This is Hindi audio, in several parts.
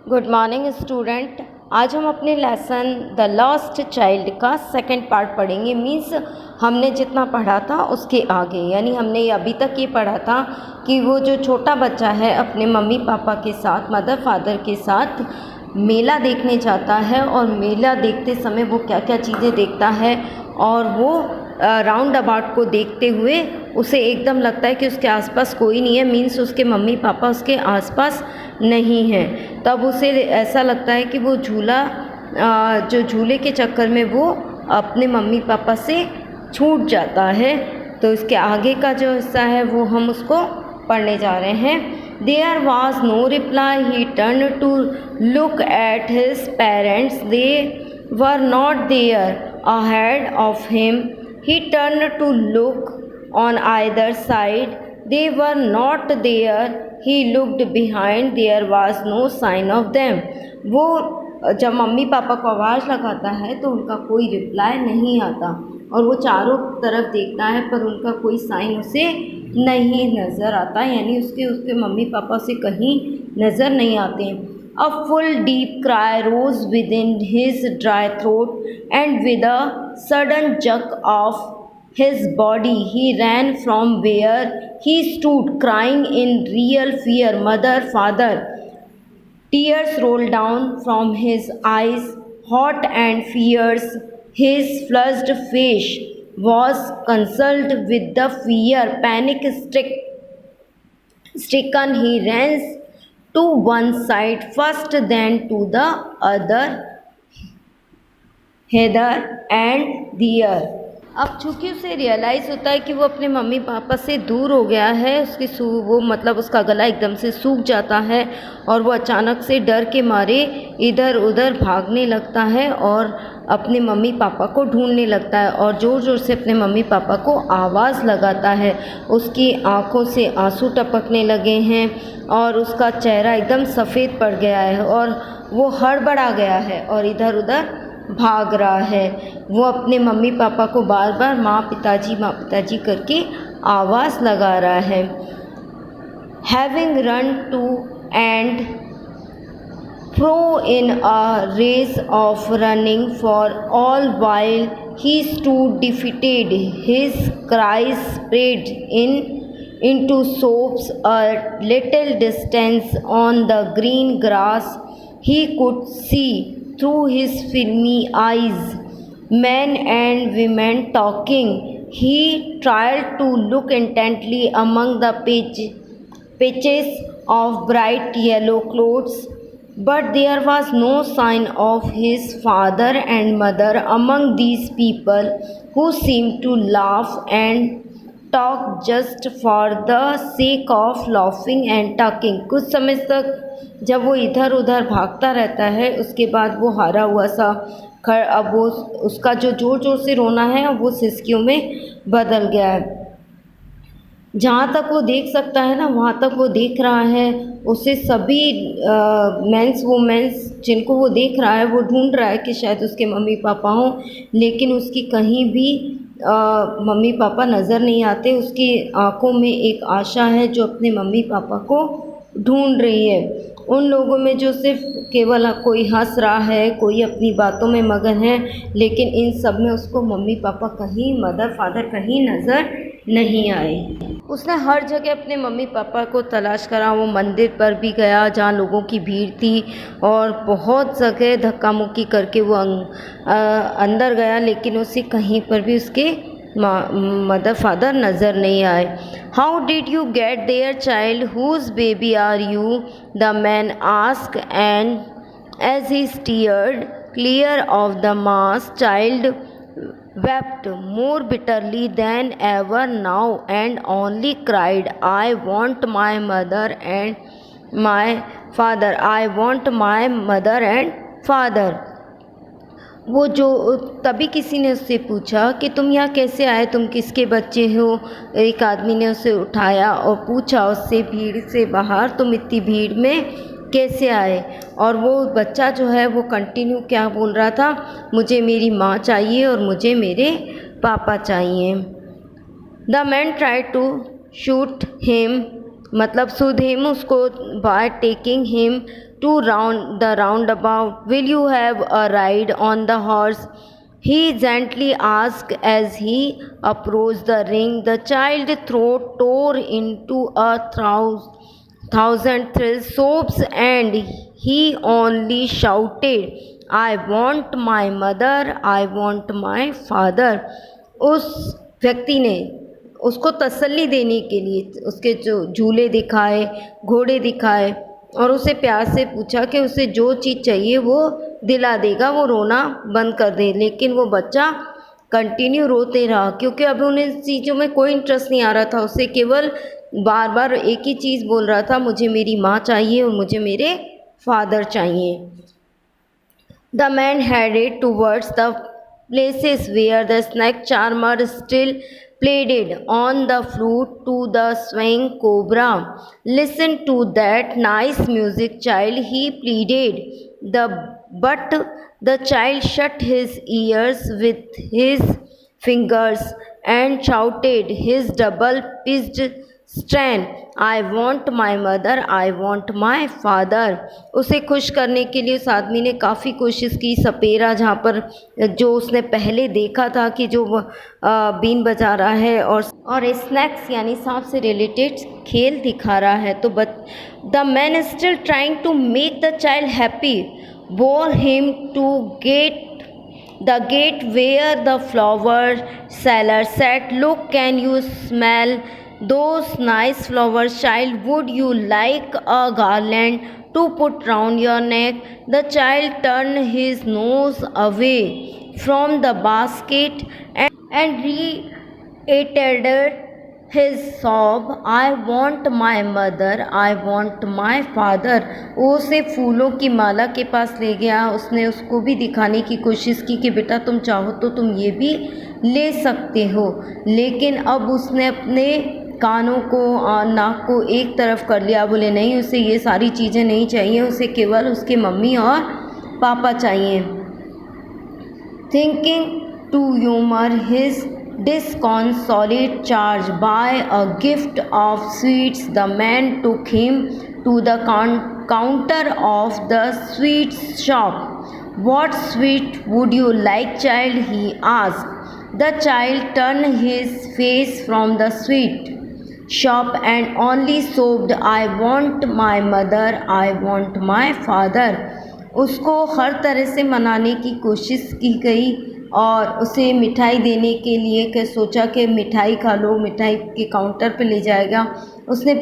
Good morning student. आज हम अपने लेसन द लॉस्ट चाइल्ड का सेकंड पार्ट पढ़ेंगे। मीन्स हमने जितना पढ़ा था उसके आगे, यानी हमने अभी तक ये पढ़ा था कि वो जो छोटा बच्चा है अपने मम्मी पापा के साथ, मदर फादर के साथ मेला देखने जाता है और मेला देखते समय वो क्या क्या चीज़ें देखता है और वो राउंड अबाउट को देखते हुए उसे एकदम लगता है कि उसके आसपास कोई नहीं है, मीन्स उसके मम्मी पापा उसके आसपास नहीं हैं। तब उसे ऐसा लगता है कि वो जो झूले के चक्कर में वो अपने मम्मी पापा से छूट जाता है। तो इसके आगे का जो हिस्सा है वो हम उसको पढ़ने जा रहे हैं। There was no reply. He turned to look at his parents. They were not there. Ahead of him, he turned to look on either side. They were not there. He looked behind. There was no sign of them. वो जब मम्मी पापा को आवाज़ लगाता है तो उनका कोई रिप्लाई नहीं आता और वो चारों तरफ देखता है पर उनका कोई साइन उसे नहीं नज़र आता, यानी उसके मम्मी पापा उसे कहीं नज़र नहीं आते। A full deep cry rose within his dry throat and with a sudden jerk ऑफ his body he ran from where he stood, crying in real fear, "Mother, father!" Tears rolled down from his eyes, hot and fierce. His flushed face was consumed with the fear. Stricken, he ran to one side first, then to the other, hither and there. अब चूँकि उसे रियलाइज़ होता है कि वो अपने मम्मी पापा से दूर हो गया है, उसका गला एकदम से सूख जाता है और वो अचानक से डर के मारे इधर उधर भागने लगता है और अपने मम्मी पापा को ढूंढने लगता है और ज़ोर ज़ोर से अपने मम्मी पापा को आवाज़ लगाता है। उसकी आँखों से आंसू टपकने लगे हैं और उसका चेहरा एकदम सफ़ेद पड़ गया है और वो हड़बड़ा गया है और इधर उधर भाग रहा है। वो अपने मम्मी पापा को बार बार माँ पिताजी करके आवाज़ लगा रहा है। Having run to and fro in a race of running for all while he stood defeated, his cries spread into sobs a little distance on the green grass. He could see through his filmy eyes men and women talking. He tried to look intently among the patches of bright yellow clothes, but there was no sign of his father and mother among these people who seemed to laugh and talk just for the sake of laughing and talking. कुछ समय तक जब वो इधर उधर भागता रहता है उसके बाद वो हारा हुआ सा अब वो उसका जो ज़ोर ज़ोर से रोना है वो सिसकियों में बदल गया है। जहाँ तक वो देख सकता है ना वहाँ तक वो देख रहा है। उसे सभी मेंस वुमेंस जिनको वो देख रहा है वो ढूंढ रहा है कि शायद उसके मम्मी पापा हों, लेकिन उसकी कहीं भी मम्मी पापा नज़र नहीं आते। उसकी आँखों में एक आशा है जो अपने मम्मी पापा को ढूंढ रही है। उन लोगों में जो सिर्फ केवल कोई हंस रहा है, कोई अपनी बातों में मगन है, लेकिन इन सब में उसको मम्मी पापा कहीं, मदर फादर कहीं नज़र नहीं आए। उसने हर जगह अपने मम्मी पापा को तलाश करा। वो मंदिर पर भी गया जहाँ लोगों की भीड़ थी और बहुत जगह धक्का मुक्की करके वो अंदर गया, लेकिन उसे कहीं पर भी उसके मदर फादर नज़र नहीं आए। How did you get there child, whose baby are you, the man asked and as he steered clear of the mass, child wept more bitterly than ever now and only cried, "I want my mother and my father, I want my mother and father." वो जो तभी किसी ने उससे पूछा कि तुम यहाँ कैसे आए, तुम किसके बच्चे हो। एक आदमी ने उसे उठाया और पूछा उससे भीड़ से बाहर, तुम इतनी भीड़ में कैसे आए। और वो बच्चा जो है वो कंटिन्यू क्या बोल रहा था, मुझे मेरी माँ चाहिए और मुझे मेरे पापा चाहिए। The man try to soothe him, मतलब सुध हिम, उसको by taking him to round the roundabout. Will you have a ride on the horse? He gently asked as he approached the ring. The child's throat tore into a thousand sobs and he only shouted, I want my mother, I want my father. उस व्यक्ति ने उसको तसल्ली देने के लिए उसके जो झूले दिखाए, घोड़े दिखाए और उसे प्यार से पूछा कि उसे जो चीज़ चाहिए वो दिला देगा, वो रोना बंद कर दे। लेकिन वो बच्चा कंटिन्यू रोते रहा क्योंकि अब उन्हें चीज़ों में कोई इंटरेस्ट नहीं आ रहा था। उसे केवल बार बार एक ही चीज़ बोल रहा था, मुझे मेरी माँ चाहिए और मुझे मेरे फादर चाहिए। The man headed towards the places where the snake charmer still played on the flute to the swing cobra. Listen to that nice music, child, he pleaded. But the child shut his ears with his fingers and shouted his double-pitched strain, I want my mother, I want my father. उसे खुश करने के लिए उस आदमी ने काफ़ी कोशिश की। सपेरा जहाँ पर जो उसने पहले देखा था कि जो बीन बजा रहा है और स्नैक्स यानी सांप से रिलेटेड खेल दिखा रहा है, तो the man still trying to make the child happy bore him to the gate where the flower seller said, look, can you smell those nice flowers, child? Would you like a garland to put round your neck? The child turned his nose away from the basket and reiterated his sob, I want my mother, I want my father. वो उसे फूलों की माला के पास ले गया। उसने उसको भी दिखाने की कोशिश की कि बेटा तुम चाहो तो तुम ये भी ले सकते हो। लेकिन अब उसने अपने कानों को नाक को एक तरफ कर लिया। बोले नहीं, उसे ये सारी चीज़ें नहीं चाहिए, उसे केवल उसके मम्मी और पापा चाहिए। Thinking to humour his disconsolate charge by a gift of sweets, the man took him to the counter of the sweets shop. What sweet would you like, child? He asked. The child turned his face from the sweet shop and only sobbed, I want my mother, I want my father. उसको हर तरह से मनाने की कोशिश की गई और उसे मिठाई देने के लिए सोचा कि मिठाई खा लो, मिठाई के काउंटर पे ले जाएगा। उसने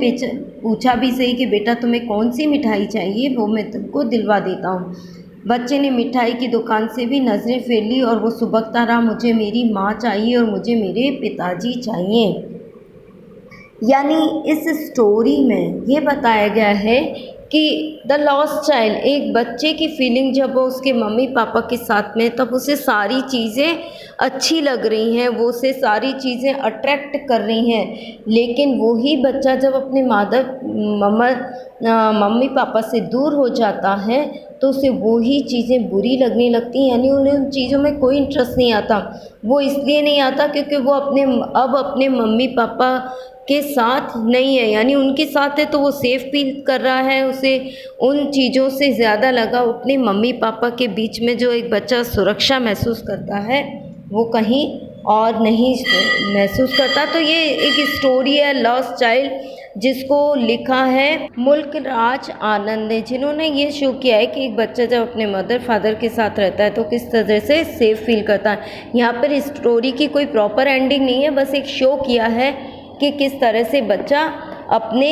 पूछा भी सही कि बेटा तुम्हें कौन सी मिठाई चाहिए, वो मैं तुमको दिलवा देता हूँ। बच्चे ने मिठाई की दुकान से भी नज़रें फेर ली और वो सुबकता रहा, मुझे मेरी माँ चाहिए और मुझे मेरे पिताजी चाहिए। यानी इस स्टोरी में ये बताया गया है कि द लॉस्ट चाइल्ड, एक बच्चे की फीलिंग जब वो उसके मम्मी पापा के साथ में, तब उसे सारी चीज़ें अच्छी लग रही हैं, वो उसे सारी चीज़ें अट्रैक्ट कर रही हैं। लेकिन वही बच्चा जब अपने मम्मी पापा से दूर हो जाता है तो उसे वही चीज़ें बुरी लगने लगती हैं। यानी उन्हें उन चीज़ों में कोई इंटरेस्ट नहीं आता। वो इसलिए नहीं आता क्योंकि वो अब अपने मम्मी पापा के साथ नहीं है, यानी उनके साथ है तो वो सेफ फील कर रहा है। उसे उन चीज़ों से ज़्यादा लगा अपने मम्मी पापा के बीच में जो एक बच्चा सुरक्षा महसूस करता है वो कहीं और नहीं महसूस करता। तो ये एक स्टोरी है लॉस्ट चाइल्ड, जिसको लिखा है मुल्क राज आनंद ने, जिन्होंने ये शो किया है कि एक बच्चा जब अपने मदर फादर के साथ रहता है तो किस तरह से सेफ फील करता है। यहाँ पर स्टोरी की कोई प्रॉपर एंडिंग नहीं है, बस एक शो किया है कि किस तरह से बच्चा अपने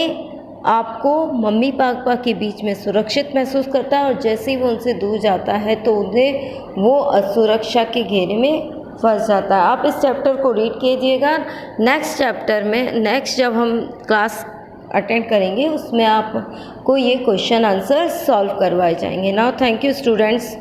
आप को मम्मी पापा के बीच में सुरक्षित महसूस करता है और जैसे ही वो उनसे दूर जाता है तो उन्हें वो असुरक्षा के घेरे में फंस जाता है। आप इस चैप्टर को रीड कीजिएगा। नेक्स्ट चैप्टर में जब हम क्लास अटेंड करेंगे उसमें आपको ये क्वेश्चन आंसर सॉल्व करवाए जाएंगे। Now thank you students.